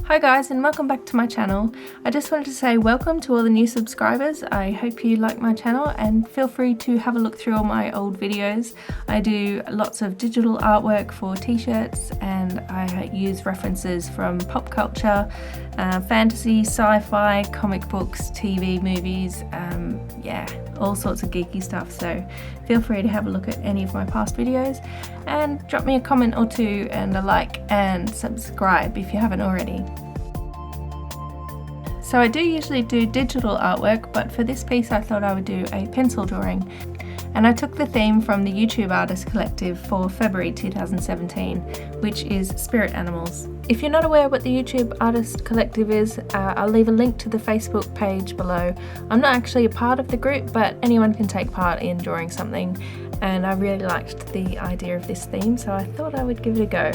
Hi guys, and welcome back to my channel. I just wanted to say welcome to all the new subscribers. I hope you like my channel and feel free to have a look through all my old videos. I do lots of digital artwork for t-shirts and I use references from pop culture, fantasy, sci-fi, comic books, TV, movies, yeah, all sorts of geeky stuff. So feel free to have a look at any of my past videos and drop me a comment or two and a like and subscribe if you haven't already. So I do usually do digital artwork, but for this piece I thought I would do a pencil drawing. And I took the theme from the YouTube Artist Collective for February 2017, which is spirit animals. If you're not aware what the YouTube Artist Collective is, I'll leave a link to the Facebook page below. I'm not actually a part of the group, but anyone can take part in drawing something, and I really liked the idea of this theme, so I thought I would give it a go.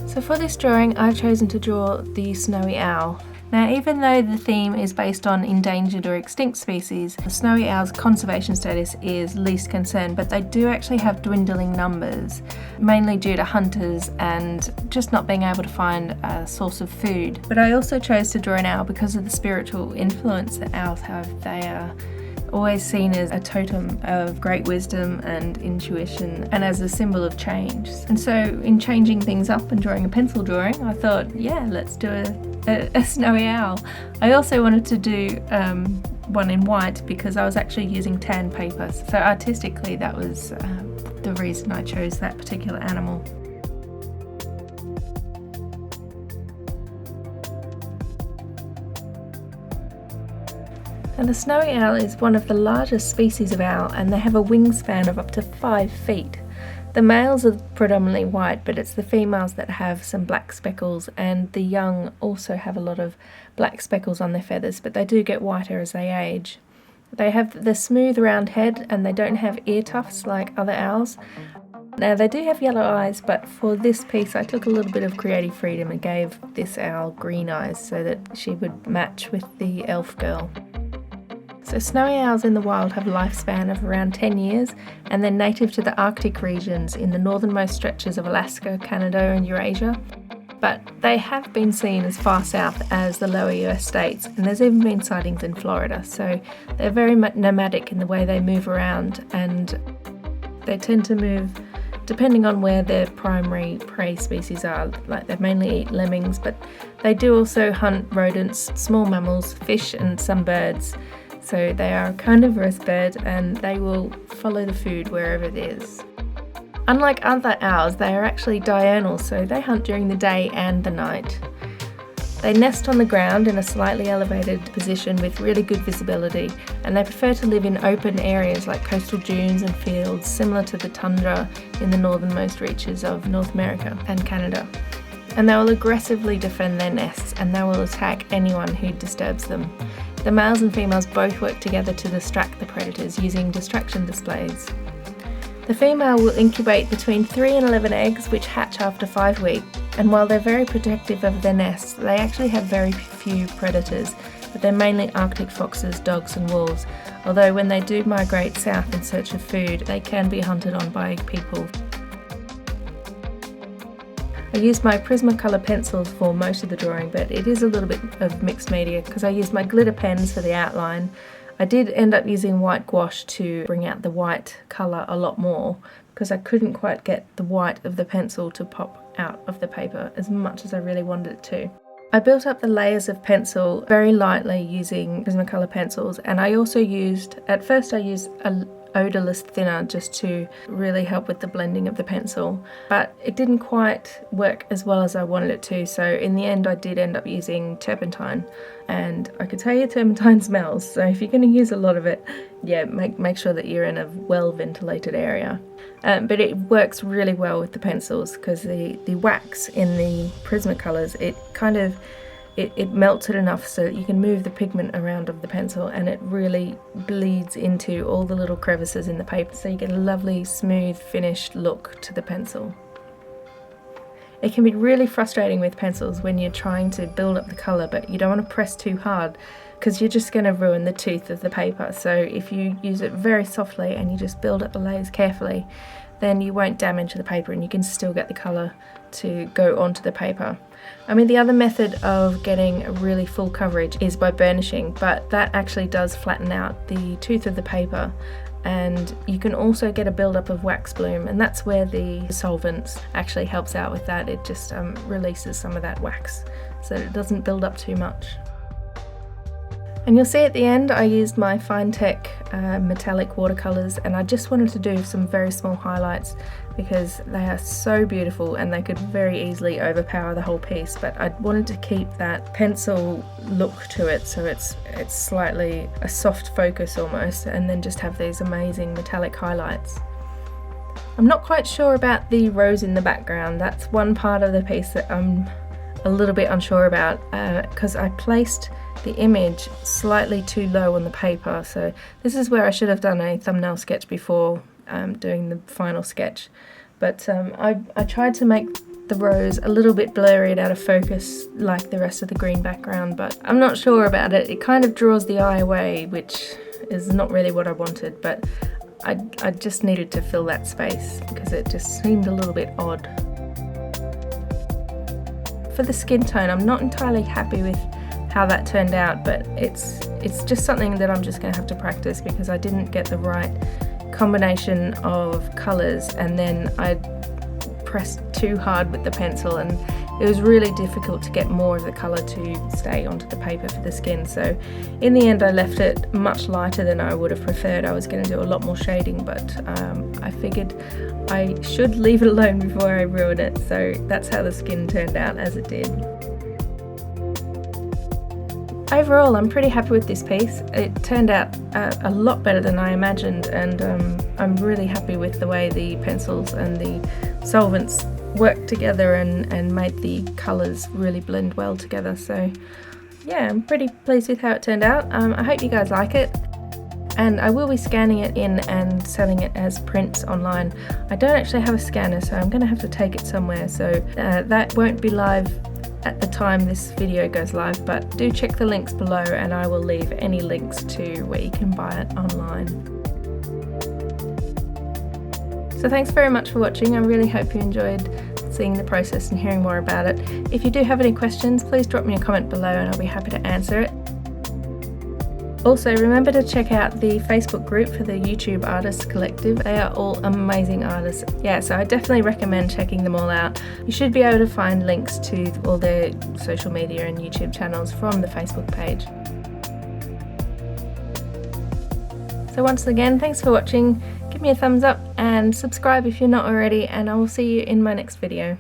So for this drawing I've chosen to draw the snowy owl. Now, even though the theme is based on endangered or extinct species, the snowy owl's conservation status is least concern, but they do actually have dwindling numbers, mainly due to hunters and just not being able to find a source of food. But I also chose to draw an owl because of the spiritual influence that owls have. They are always seen as a totem of great wisdom and intuition and as a symbol of change. And so in changing things up and drawing a pencil drawing, I thought, yeah, let's do a snowy owl. I also wanted to do one in white because I was actually using tan paper. So artistically that was the reason I chose that particular animal. And the snowy owl is one of the largest species of owl, and they have a wingspan of up to 5 feet. The males are predominantly white, but it's the females that have some black speckles, and the young also have a lot of black speckles on their feathers, but they do get whiter as they age. They have the smooth round head and they don't have ear tufts like other owls. Now they do have yellow eyes, but for this piece I took a little bit of creative freedom and gave this owl green eyes so that she would match with the elf girl. So snowy owls in the wild have a lifespan of around 10 years, and they're native to the Arctic regions in the northernmost stretches of Alaska, Canada and Eurasia. But they have been seen as far south as the lower US states, and there's even been sightings in Florida. So they're very nomadic in the way they move around, and they tend to move depending on where their primary prey species are. Like they mainly eat lemmings, but they do also hunt rodents, small mammals, fish and some birds. So they are a carnivorous bird and they will follow the food wherever it is. Unlike other owls, they are actually diurnal, so they hunt during the day and the night. They nest on the ground in a slightly elevated position with really good visibility, and they prefer to live in open areas like coastal dunes and fields, similar to the tundra in the northernmost reaches of North America and Canada. And they will aggressively defend their nests, and they will attack anyone who disturbs them. The males and females both work together to distract the predators using distraction displays. The female will incubate between 3 and 11 eggs, which hatch after 5 weeks, and while they're very protective of their nests, they actually have very few predators, but they're mainly Arctic foxes, dogs and wolves, although when they do migrate south in search of food, they can be hunted on by people. I used my Prismacolor pencils for most of the drawing, but it is a little bit of mixed media because I used my glitter pens for the outline. I did end up using white gouache to bring out the white colour a lot more because I couldn't quite get the white of the pencil to pop out of the paper as much as I really wanted it to. I built up the layers of pencil very lightly using Prismacolor pencils, and I also used, at first I used a odorless thinner just to really help with the blending of the pencil, but it didn't quite work as well as I wanted it to, so in the end I did end up using turpentine, and I could tell you turpentine smells, so if you're going to use a lot of it, yeah, make sure that you're in a well ventilated area. But it works really well with the pencils because the wax in the Prismacolors, it melts it enough so that you can move the pigment around of the pencil, and it really bleeds into all the little crevices in the paper, so you get a lovely smooth finished look to the pencil. It can be really frustrating with pencils when you're trying to build up the colour, but you don't want to press too hard because you're just going to ruin the tooth of the paper. So if you use it very softly and you just build up the layers carefully, then you won't damage the paper and you can still get the colour to go onto the paper. I mean, the other method of getting a really full coverage is by burnishing, but that actually does flatten out the tooth of the paper, and you can also get a build-up of wax bloom, and that's where the solvents actually helps out with that. It just releases some of that wax so that it doesn't build up too much. And you'll see at the end I used my Cintiq metallic watercolours, and I just wanted to do some very small highlights because they are so beautiful and they could very easily overpower the whole piece, but I wanted to keep that pencil look to it, so it's slightly a soft focus almost, and then just have these amazing metallic highlights. I'm not quite sure about the rose in the background. That's one part of the piece that I'm a little bit unsure about, because I placed the image slightly too low on the paper, so this is where I should have done a thumbnail sketch before doing the final sketch. But I tried to make the rose a little bit blurry, out of focus like the rest of the green background, but I'm not sure about it. It kind of draws the eye away, which is not really what I wanted, but I just needed to fill that space because it just seemed a little bit odd. For the skin tone, I'm not entirely happy with how that turned out, but it's just something that I'm just going to have to practice because I didn't get the right combination of colours, and then I pressed too hard with the pencil and it was really difficult to get more of the colour to stay onto the paper for the skin. So in the end I left it much lighter than I would have preferred. I was going to do a lot more shading, but I figured I should leave it alone before I ruin it, so that's how the skin turned out as it did. Overall, I'm pretty happy with this piece. It turned out a lot better than I imagined, and I'm really happy with the way the pencils and the solvents worked together and made the colours really blend well together. So yeah, I'm pretty pleased with how it turned out. I hope you guys like it, and I will be scanning it in and selling it as prints online. I don't actually have a scanner, so I'm going to have to take it somewhere, so that won't be live at the time this video goes live, but do check the links below and I will leave any links to where you can buy it online. So thanks very much for watching. I really hope you enjoyed seeing the process and hearing more about it. If you do have any questions, please drop me a comment below and I'll be happy to answer it. Also, remember to check out the Facebook group for the YouTube Artists Collective. They are all amazing artists. Yeah, so I definitely recommend checking them all out. You should be able to find links to all their social media and YouTube channels from the Facebook page. So once again, thanks for watching. Give me a thumbs up and subscribe if you're not already, and I will see you in my next video.